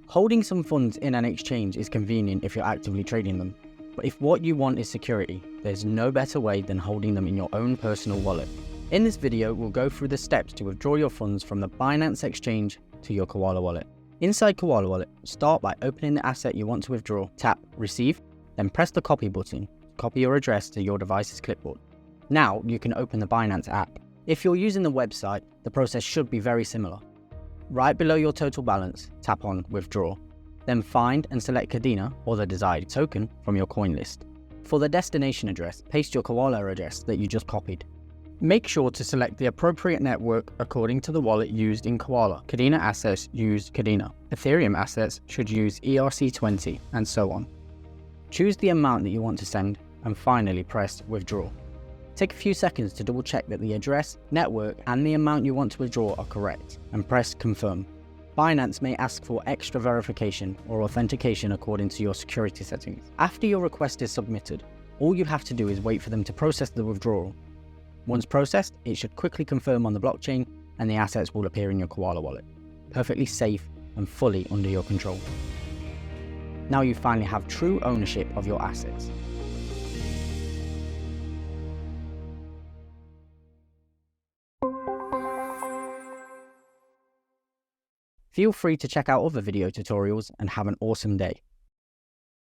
Holding some funds in an exchange is convenient if you're actively trading them, but if what you want is security, there's no better way than holding them in your own personal wallet. In this video, we'll go through the steps to withdraw your funds from the Binance exchange to your Koala Wallet. Inside Koala Wallet, start by opening the asset you want to withdraw, tap Receive, then press the copy button, copy your address to your device's clipboard. Now you can open the Binance app. If you're using the website, the process should be very similar. Right below your total balance, tap on Withdraw. Then find and select Kadena or the desired token from your coin list. For the destination address, paste your Koala address that you just copied. Make sure to select the appropriate network according to the wallet used in Koala. Kadena assets use Kadena. Ethereum assets should use ERC20, and so on. Choose the amount that you want to send, and finally press Withdraw. Take a few seconds to double check that the address, network, and the amount you want to withdraw are correct, and press Confirm. Binance may ask for extra verification or authentication according to your security settings. After your request is submitted, all you have to do is wait for them to process the withdrawal. Once processed, it should quickly confirm on the blockchain and the assets will appear in your Koala wallet, perfectly safe and fully under your control. Now you finally have true ownership of your assets. Feel free to check out other video tutorials and have an awesome day.